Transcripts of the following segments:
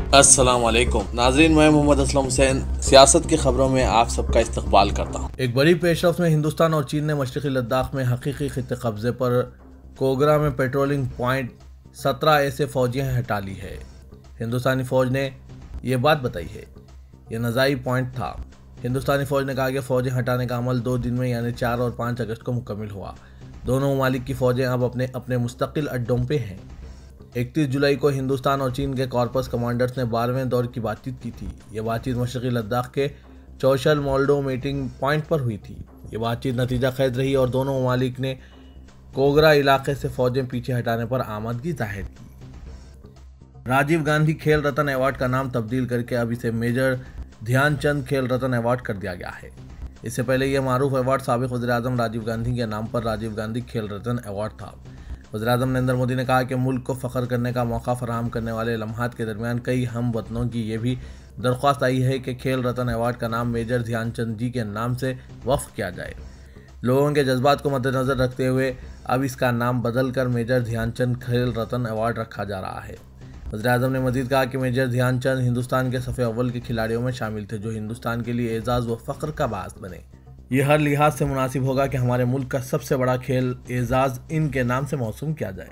अस्सलाम वालेकुम नाजरीन, मैं मोहम्मद असलम हुसैन सियासत की खबरों में आप सबका इस्तकबाल करता हूँ। एक बड़ी पेशरफ्त में हिंदुस्तान और चीन ने मशरक़ी लद्दाख में हकीकी खित्ते कब्जे पर कोगरा में पेट्रोलिंग पॉइंट 17 ऐसे फौजियाँ हटा ली है। हिंदुस्तानी फौज ने ये बात बताई है। यह नज़ाई पॉइंट था। हिंदुस्तानी फौज ने कहा कि फौजें हटाने का अमल 2 दिन में यानी 4 और 5 अगस्त को मुकम्मल हुआ। दोनों ममालिक की फौजें अब अपने अपने मुस्तकिल अड्डों पे हैं। 31 जुलाई को हिंदुस्तान और चीन के कॉर्पस कमांडर्स ने 12वें दौर की बातचीत की थी। यह बातचीत मशरक़ी लद्दाख के चौशल मोल्डो मीटिंग पॉइंट पर हुई थी। ये बातचीत नतीजा खैज रही और दोनों ममालिक ने कोगरा इलाके से फौजें पीछे हटाने पर आमदगी जाहिर की। राजीव गांधी खेल रत्न अवार्ड का नाम तब्दील करके अब इसे मेजर ध्यानचंद खेल रत्न अवार्ड कर दिया गया है। इससे पहले यह मारूफ अवार्ड साबिक वज़ीर-ए-आज़म राजीव गांधी के नाम पर राजीव गांधी खेल रत्न अवार्ड था। वज़ीर-ए-आज़म नरेंद्र मोदी ने कहा कि मुल्क को फ़ख्र करने का मौका फराहम करने वाले लम्हात के दरमियान कई हम वतनों की ये भी दरख्वास्त आई है कि खेल रत्न अवार्ड का नाम मेजर ध्यानचंद जी के नाम से वक्फ किया जाए। लोगों के जज्बात को मद्देनज़र रखते हुए अब इसका नाम बदल कर मेजर ध्यानचंद खेल रत्न अवार्ड रखा जा रहा है। वज़ीर-ए-आज़म ने मज़ीद कहा कि मेजर ध्यानचंद हिंदुस्तान के सफ़े अव्वल के खिलाड़ियों में शामिल थे जो हिंदुस्तान के लिए एजाज़ व फ़ख्र का बास बने। यह हर लिहाज से मुनासिब होगा कि हमारे मुल्क का सबसे बड़ा खेल एजाज़ इनके नाम से मौसूम किया जाए।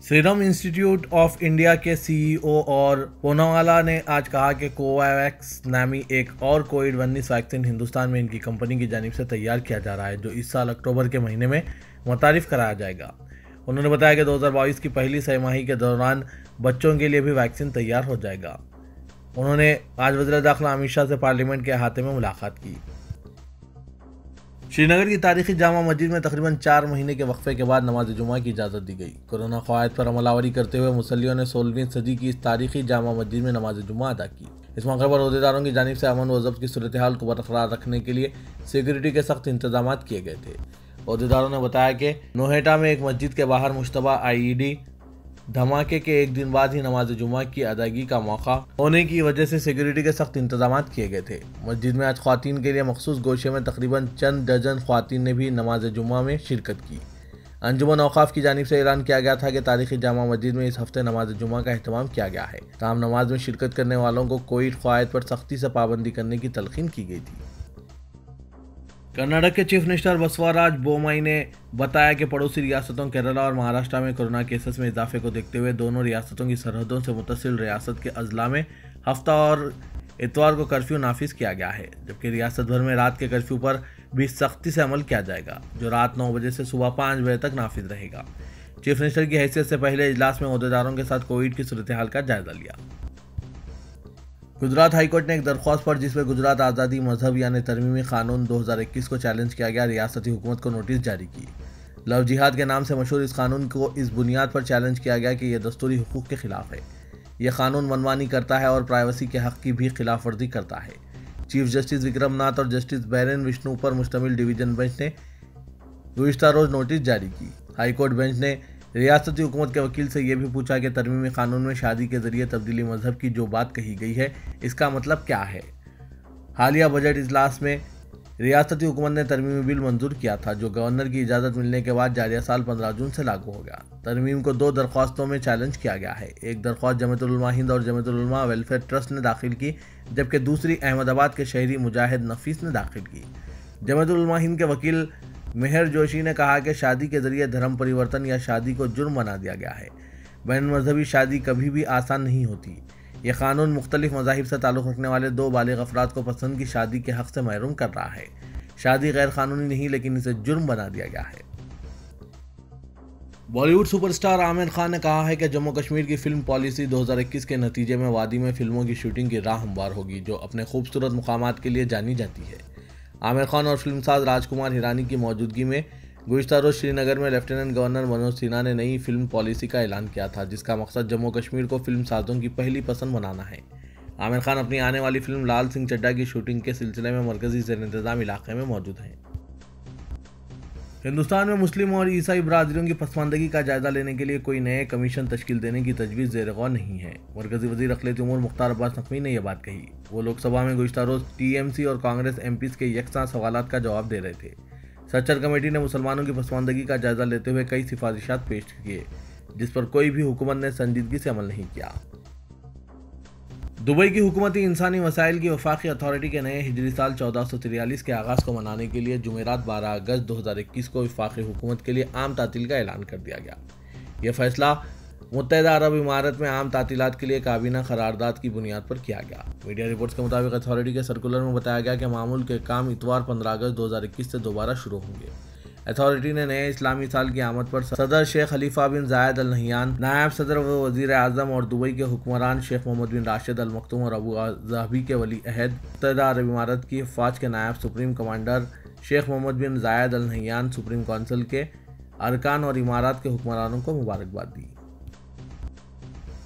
सीरम इंस्टीट्यूट ऑफ इंडिया के सीईओ और पूनावाला ने आज कहा कि कोवैक्स नामी एक और कोविड-19 वैक्सीन हिंदुस्तान में इनकी कंपनी की जानिब से तैयार किया जा रहा है जो इस साल अक्टूबर के महीने में मुतारिफ कराया जाएगा। उन्होंने बताया कि 2022 की पहली छमाही के दौरान बच्चों के लिए भी वैक्सीन तैयार हो जाएगा। उन्होंने आज वज़ीर दाखिला अमित शाह से पार्लियामेंट के अहाते में मुलाकात की। श्रीनगर की तारीखी जामा मस्जिद में तकरीबन 4 महीने के वक्फे के बाद नमाज जुमा की इजाज़त दी गई। कोरोना क़वायद पर अमलावरी करते हुए मुसल्लियों ने 16वीं सदी की इस तारीखी जामा मस्जिद में नमाज जुमा अदा की। इस मौके पर ओहदेदारों की जानिब से अमन व ज़ब्त की सूरत हाल को बरकरार रखने के लिए सिक्योरिटी के सख्त इंतजाम किए गए थे। ओहदेदारों ने बताया कि नोएडा में एक मस्जिद के बाहर मुश्तबा IED धमाके के एक दिन बाद ही नमाज जुमा की अदायगी का मौका होने की वजह से सिक्योरिटी के सख्त इंतजाम किए गए थे। मस्जिद में आज ख्वातीन के लिए मखसूस गोशे में तकरीबन चंद डजन ख्वातीन ने भी नमाज जुमा में शिरकत की। अंजुमन औकाफ की जानिब से ऐलान किया गया था कि तारीखी जामा मस्जिद में इस हफ्ते नमाज जुमा का अहतमाम किया गया है। ताहम नमाज में शिरकत करने वालों को कोविड क़वायद पर सख्ती से पाबंदी करने की तलकीन की गई थी। कर्नाटक के चीफ मिनिस्टर बसवराज बोम्मई ने बताया कि पड़ोसी रियासतों केरला और महाराष्ट्र में कोरोना केसेस में इजाफे को देखते हुए दोनों रियासतों की सरहदों से मुतसिल रियासत के अजला में हफ्ता और इतवार को कर्फ्यू नाफिज किया गया है, जबकि रियासत भर में रात के कर्फ्यू पर भी सख्ती से अमल किया जाएगा जो रात 9 बजे से सुबह 5 बजे तक नाफिज रहेगा। चीफ मिनिस्टर की हैसियत से पहले इजलास में ओहदेदारों के साथ कोविड की सूरत हाल का जायजा लिया। गुजरात हाईकोर्ट ने एक दरख्वास्त पर जिसमें गुजरात आज़ादी मजहब यानी तरमीमी कानून 2021 को चैलेंज किया गया, रियासती हुकूमत को नोटिस जारी की। लव जिहाद के नाम से मशहूर इस कानून को इस बुनियाद पर चैलेंज किया गया कि यह दस्तूरी हुकूक के खिलाफ है। यह कानून मनमानी करता है और प्राइवेसी के हक की भी खिलाफ वर्जी करता है। चीफ जस्टिस विक्रम नाथ और जस्टिस बैरन विष्णु पर मुश्तमिल डिवीजन बेंच ने गुज़िश्ता रोज नोटिस जारी की। हाईकोर्ट बेंच ने रियासती हुकूमत के वकील से यह भी पूछा कि तरमीमी कानून में शादी के जरिए तब्दीली मजहब की जो बात कही गई है इसका मतलब क्या है। हालिया बजट इजलास में रियासती हुकूमत ने तरमीमी बिल मंजूर किया था जो गवर्नर की इजाज़त मिलने के बाद जारिया साल 15 जून से लागू हो गया। तरमीम को 2 दरख्वास्तों में चैलेंज किया गया है। एक दरख्वास्त जमीयत उल उलमा हिंद और जमीयत उल उलमा वेलफेयर ट्रस्ट ने दाखिल की, जबकि दूसरी अहमदाबाद के शहरी मुजाहिद नफीस ने दाखिल की। जमीयत उल उलमा हिंद के वकील मेहर जोशी ने कहा कि शादी के जरिए धर्म परिवर्तन या शादी को जुर्म बना दिया गया है। बैन मजहबी शादी कभी भी आसान नहीं होती। यह कानून मुख्तलिफ मज़ाहिब से ताल्लुक़ रखने वाले 2 बालिग़ अफराद को पसंद की शादी के हक़ से महरूम कर रहा है। शादी गैर कानूनी नहीं लेकिन इसे जुर्म बना दिया गया है। बॉलीवुड सुपरस्टार आमिर खान ने कहा है कि जम्मू कश्मीर की फिल्म पॉलिसी 2021 के नतीजे में वादी में फिल्मों की शूटिंग की राह हमवार होगी जो अपने खूबसूरत मुकामात के लिए जानी जाती है। आमिर खान और फिल्मसाज राजकुमार हिरानी की मौजूदगी में गुज़िश्ता रोज़ श्रीनगर में लेफ्टिनेंट गवर्नर मनोज सिन्हा ने नई फिल्म पॉलिसी का ऐलान किया था जिसका मकसद जम्मू कश्मीर को फिल्म साजों की पहली पसंद बनाना है। आमिर खान अपनी आने वाली फिल्म लाल सिंह चड्ढा की शूटिंग के सिलसिले में मरकजी ज़ेर इंतज़ाम इलाके में मौजूद हैं। हिंदुस्तान में मुस्लिम और ईसाई बरादरियों की पसमानदगी का जायजा लेने के लिए कोई नए कमीशन तश्कील देने की तजवीज़ ज़ेर गौर नहीं है। मरकजी वज़ीर अक़लियती उमूर मुख्तार अब्बास नक़वी ने यह बात कही। वो लोकसभा में गुज़िश्ता रोज़ TMC और कांग्रेस MPs के यकसा सवालात का जवाब दे रहे थे। सच्चर कमेटी ने मुसलमानों की पसमानदगी का जायजा लेते हुए कई सिफारिशात पेश किए जिस पर कोई भी हुकूमत ने संजीदगी से अमल नहीं किया। दुबई की हुकूमती इंसानी वसाइल की वफाकी अथॉरिटी के नए हिजरी साल 1443 के आगाज़ को मनाने के लिए जुमेरात 12 अगस्त 2021 को वफाकी हुकूमत के लिए आम तातील का ऐलान कर दिया गया। यह फैसला मुत्तहिदा अरब इमारात में आम तातीलात के लिए काबीना करारदाद की बुनियाद पर किया गया। मीडिया रिपोर्ट्स के मुताबिक अथॉरिटी के सर्कुलर में बताया गया कि मामूल के काम इतवार 15 अगस्त 2021 से दोबारा शुरू होंगे। अथॉरिटी ने नए इस्लामी साल की आमद पर सदर शेख खलीफा बिन जायद अल नहयान, नायब सदर व वजीर आज़म और दुबई के हुक्मरान शेख मोहम्मद बिन राशिद अल मखतूम और अबू ज़हबी के वली अहद, मुत्तहिदा अरब इमारात की फ़ौज के नायब सुप्रीम कमांडर शेख मोहम्मद बिन जायद अल नहयान, सुप्रीम कौंसिल के अरकान और इमारात के हुक्मरानों को मुबारकबाद दी।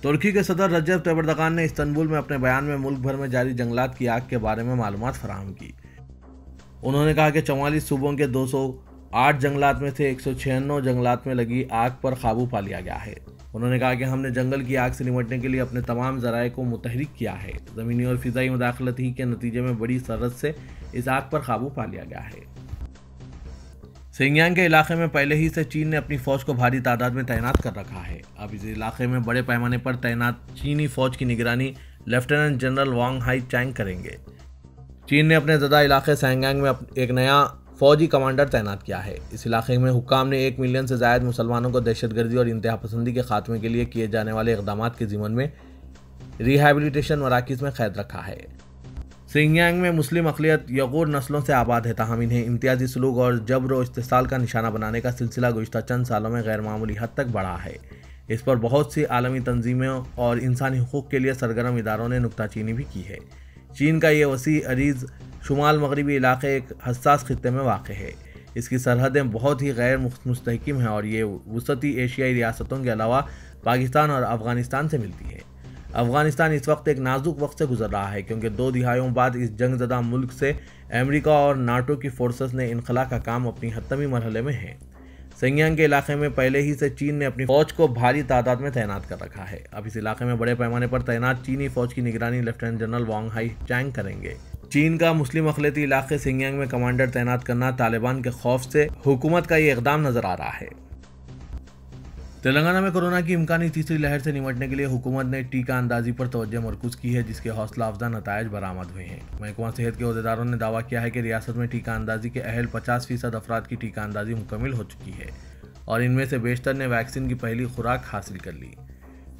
तुर्की के सदर रजब तैयब एर्दोगान ने इस्तांबुल में अपने बयान में मुल्क भर में जारी जंगलात की आग के बारे में मालूमात फराहम की। उन्होंने कहा कि 44 सूबों के 208 जंगलात में से 196 जंगलात में लगी आग पर काबू पा लिया गया है। उन्होंने कहा कि हमने जंगल की आग से निपटने के लिए अपने तमाम ज़राए को मुतहरिक किया है। ज़मीनी और फ़िज़ाई मुदाखलत ही के नतीजे में बड़ी सरहद से इस आग पर काबू पा लिया गया है। सिंगयांग के इलाके में पहले ही से चीन ने अपनी फ़ौज को भारी तादाद में तैनात कर रखा है। अब इस इलाके में बड़े पैमाने पर तैनात चीनी फ़ौज की निगरानी लेफ्टिनेंट जनरल वांग हाई चैंग करेंगे। चीन ने अपने ज़दा इलाके सिंगयांग में एक नया फ़ौजी कमांडर तैनात किया है। इस इलाके में हुक्काम ने 1 मिलियन से ज़ायद मुसलमानों को दहशतगर्दी और इंतहा पसंदी के खात्मे के लिए किए जाने वाले इक़दामात के ज़िम्मन में रिहैबिलिटेशन मराकिज़ में क़ैद रखा है। सिंगयांग में मुस्लिम अक़लियत यगूर नस्लों से आबाद है, ताहम इन्हें इम्तियाजी सलूक और जबर व इस्तिसाल का निशाना बनाने का सिलसिला गुज़िश्ता चंद सालों में गैर मामूली हद तक बढ़ा है। इस पर बहुत सी आलमी तंजीमें और इंसानी हुकूक़ के लिए सरगर्म इदारों ने नुक्ताचीनी भी की है। चीन का ये वसी अरीज़ शुमाल मगरबी इलाके एक हसास खित्ते में वाक़ है। इसकी सरहदें बहुत ही गैर मुस्तहकम हैं और ये वसती एशियाई रियासतों के अलावा पाकिस्तान और अफ़गानिस्तान से मिलती है। अफ़गानिस्तान इस वक्त एक नाजुक वक्त से गुजर रहा है क्योंकि 2 दिहाइयों बाद इस जंगज़दा मुल्क से अमेरिका और नाटो की फोर्सेस ने इनखला का काम अपनी हतमी मरहले में है। सिंगयांग के इलाके में पहले ही से चीन ने अपनी फ़ौज को भारी तादाद में तैनात कर रखा है। अब इस इलाके में बड़े पैमाने पर तैनात चीनी फ़ौज की निगरानी लेफ्टिनेंट जनरल वांग हाई चैंग करेंगे। चीन का मुस्लिम अक़लियती इलाके सिंगयांग में कमांडर तैनात करना तालिबान के खौफ से हुकूमत का ये इक़दाम नज़र आ रहा है। तेलंगाना में कोरोना की इम्कानी तीसरी लहर से निपटने के लिए हुकूमत ने टीका अंदाजी पर तवज्जो मरकूज़ की है, जिसके हौसला अफजा नतायज बरामद हुए हैं। महकमा सेहत के अहदेदारों ने दावा किया है कि रियासत में टीका अंदाजी के अहल 50% अफराद की टीका अंदाजी मुकम्मल हो चुकी है और इनमें से बेशतर ने वैक्सीन की पहली खुराक हासिल कर ली।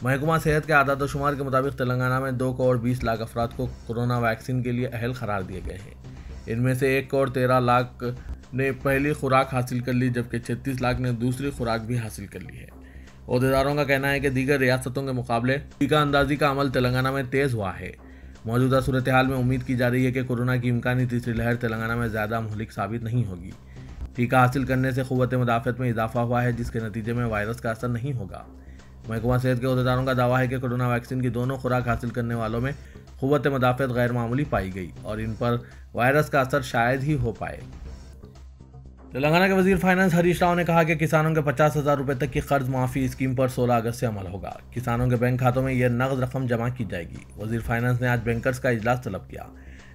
महकमा सेहत के आदाद व शुमार के मुताबिक तेलंगाना में 2 करोड़ 20 लाख अफराद को कोरोना वैक्सीन के लिए अहल करार दिए गए हैं। इनमें से 1 करोड़ 13 लाख ने पहली खुराक हासिल कर ली, जबकि 36 लाख ने दूसरी खुराक भी हासिल कर ली है। अहदेदारों का कहना है कि दीगर रियासतों के मुकाबले टीका अंदाजी का अमल तेलंगाना में तेज़ हुआ है। मौजूदा सूरत हाल में उम्मीद की जा रही है कि कोरोना की इम्कानी तीसरी लहर तेलंगाना में ज़्यादा मुहलिक साबित नहीं होगी। टीका हासिल करने से क़ुव्वत मुदाफ़अत में इजाफा हुआ है, जिसके नतीजे में वायरस का असर नहीं होगा। महकमा सेहत के अहदेदारों का दावा है कि कोरोना वैक्सीन की दोनों खुराक हासिल करने वालों में क़ुव्वत मुदाफ़अत गैर मामूली पाई गई और इन पर वायरस का असर शायद ही हो पाए। तेलंगाना के वजीर फाइनेंस हरीश राव ने कहा कि किसानों के 50,000 रुपये तक की कर्ज माफ़ी स्कीम पर 16 अगस्त से अमल होगा। किसानों के बैंक खातों में यह नकद रकम जमा की जाएगी। वजीर फाइनेंस ने आज बैंकर्स का इजलास तलब किया।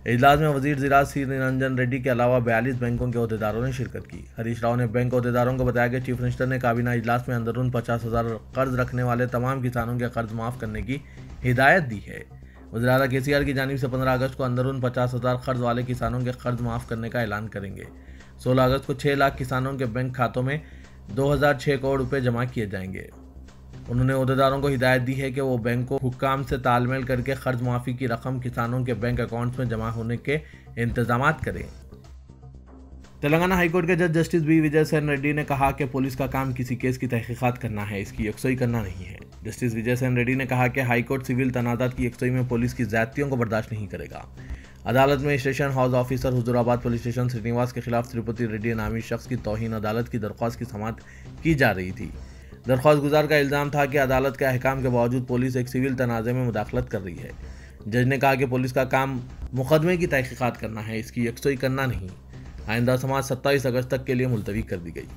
इजलास में वजीर ज़राअत सी निरंजन रेड्डी के अलावा 42 बैंकों के अहदेदारों ने शिरकत की। हरीश राव ने बैंक अहदेदारों को बताया कि चीफ मिनिस्टर ने काबीना इजलास में अंदरून 50,000 कर्ज रखने वाले तमाम किसानों के कर्ज माफ़ करने की हिदायत दी है। वज़ीर-ए-आला KCR की जानिब से 15 अगस्त को अंदरून 50,000 कर्ज वाले किसानों के कर्ज माफ़ करने का ऐलान करेंगे। 16 अगस्त को 6 लाख किसानों के बैंक खातों में 2006 करोड़ रुपए जमा किए जाएंगे। उन्होंने अहदेदारों को हिदायत दी है कि वो बैंकों हुक्काम से तालमेल करके कर्ज माफ़ी की रकम किसानों के बैंक अकाउंट्स में जमा होने के इंतजामात करें। तेलंगाना हाईकोर्ट के जज जस्टिस बी विजय सेन रेड्डी ने कहा कि पुलिस का काम किसी केस की तहकीकात करना है, इसकी यकसुई करना नहीं है। जस्टिस विजय सेन रेड्डी ने कहा कि हाईकोर्ट सिविल तनाज़ात की यकसुई में पुलिस की ज़्यादतियों को बर्दाश्त नहीं करेगा। अदालत में station house officer Huzurabad police station Srinivas के खिलाफ तिरुपति रेड्डी नामी शख्स की तौहीन अदालत की दरख्वास्त की समाअत की जा रही थी। दरख्वास्त गुजार का इल्ज़ाम था कि अदालत के अहकाम के बावजूद पुलिस एक सिविल तनाज़े में मुदाखलत कर रही है। जज ने कहा कि पुलिस का काम मुकदमे की तहकीकात करना है, इसकी यकसुई करना नहीं। आइंदा समाअत 27 अगस्त तक के लिए मुलतवी कर दी गई।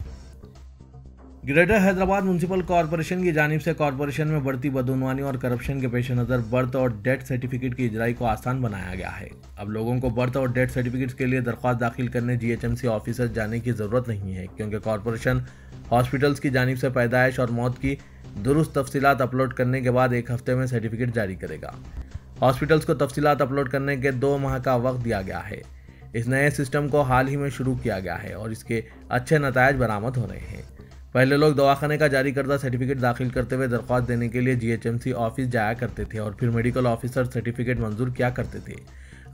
ग्रेटर हैदराबाद म्यूनसिपल कॉरपोरेशन की जानिब से कॉरपोरेशन में बढ़ती बदउनवानी और करप्शन के पेश नज़र बर्थ और डेथ सर्टिफिकेट की इजराई को आसान बनाया गया है। अब लोगों को बर्थ और डेथ सर्टिफिकेट्स के लिए दरख्वास्त दाखिल करने GHMC ऑफिस जाने की ज़रूरत नहीं है, क्योंकि कॉरपोरेशन हॉस्पिटल्स की जानिब से पैदाइश और मौत की दुरुस्त तफसीलात अपलोड करने के बाद 1 हफ्ते में सर्टिफिकेट जारी करेगा। हॉस्पिटल्स को तफसीलात अपलोड करने के 2 माह का वक्त दिया गया है। इस नए सिस्टम को हाल ही में शुरू किया गया है और इसके अच्छे नतायज बरामद हो रहे हैं। पहले लोग दवाखाने का जारी करदा सर्टिफिकेट दाखिल करते हुए दरख्वास्त देने के लिए GHMC ऑफिस जाया करते थे और फिर मेडिकल ऑफिसर सर्टिफिकेट मंजूर किया करते थे।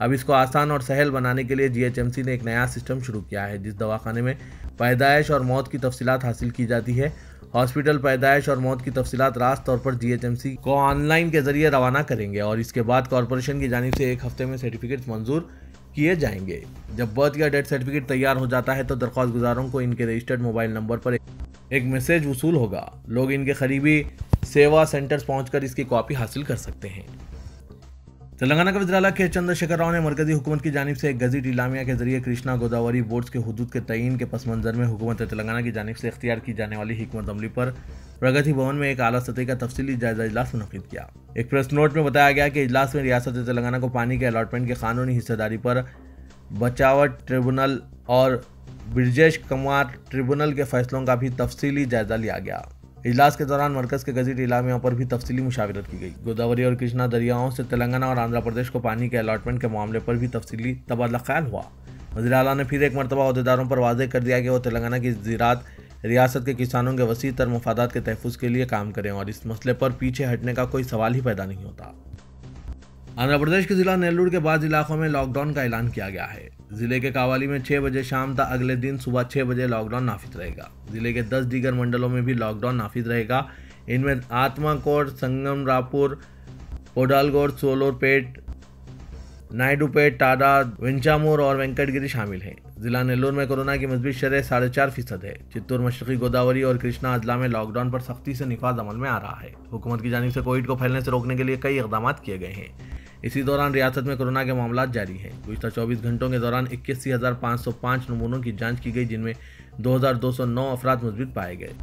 अब इसको आसान और सहल बनाने के लिए GHMC ने एक नया सिस्टम शुरू किया है, जिस दवाखाने में पैदाइश और मौत की तफसीलात हासिल की जाती है। हॉस्पिटल पैदाइश और मौत की तफसीलात रास्त तौर पर GHMC को ऑनलाइन के जरिए रवाना करेंगे और इसके बाद कॉरपोरेशन की जानिब से 1 हफ्ते में सर्टिफिकेट मंजूर किए जाएंगे। जब बर्थ या डेथ सर्टिफिकेट तैयार हो जाता है तो दरख्वास्त गुजारों को इनके रजिस्टर्ड मोबाइल नंबर पर एक मैसेज वसूल होगा। लोग इनके करीबी सेवा सेंटर्स पहुंचकर इसकी कॉपी हासिल कर सकते हैं। तेलंगाना के वज़ीर आला के चंद्रशेखर राव ने मरकजी हुकूमत की जानिब से एक गज़ीट इलामिया के जरिए कृष्णा गोदावरी बोर्ड्स के हुदूद के तयीन के पस मंज़र में हुकूमत तेलंगाना की जानिब से इख्तियार की जाने वाली हिकमत अमली पर प्रगति भवन में एक आला सतह का तफसीली जायजा इजलास मुनक़िद किया। एक प्रेस नोट में बताया गया कि इजलास में रियासत तेलंगाना को पानी के अलॉटमेंट के कानूनी हिस्सेदारी पर बचावट ट्रिब्यूनल और ब्रिजेश कुमार ट्रिब्यूनल के फैसलों का भी तफसीली जायजा लिया गया। इजलास के दौरान मरकज़ के गज़ीट इलामिया पर भी तफसीली मुशावरत की गई। गोदावरी और कृष्णा दरियाओं से तेलंगाना और आंध्र प्रदेश को पानी के अलॉटमेंट के मामले पर भी तफसीली तबादला ख्याल हुआ। वज़ीर आला ने फिर एक मरतबा अहदेदारों पर वाज़ेह कर दिया कि वो तेलंगाना की ज़राअत रियासत के किसानों के वसी तर मफादात के तहफ़्फ़ुज़ के लिए काम करें और इस मसले पर पीछे हटने का कोई सवाल ही पैदा नहीं होता। आंध्र प्रदेश के जिला नेल्लूर के बाद इलाकों में लॉकडाउन का ऐलान किया गया है। जिले के कावाली में 6 बजे शाम तक अगले दिन सुबह 6 बजे लॉकडाउन नाफिज रहेगा। जिले के 10 दीगर मंडलों में भी लॉकडाउन नाफिज रहेगा। इनमें आत्माकोट, संगमरापुर, कोडालगोड, सोलोरपेट, नायडूपेट, टाडा, वेंचामूर और वेंकटगिरी शामिल हैं। जिला नेल्लूर में कोरोना की मजबूत शरह 4.5% है। चित्तूर, मशरकी गोदावरी और कृष्णा अजला में लॉकडाउन पर सख्ती से निफाज अमल में आ रहा है। हुकूमत की जानिब से कोविड को फैलने से रोकने के लिए कई इक़दाम किए गए हैं। इसी दौरान रियासत में कोरोना के मामला जारी हैं। गुज़िश्ता 24 घंटों के दौरान 81,505 नमूनों की जांच की गई, जिनमें 2,209 अफराद मुस्बित पाए गए।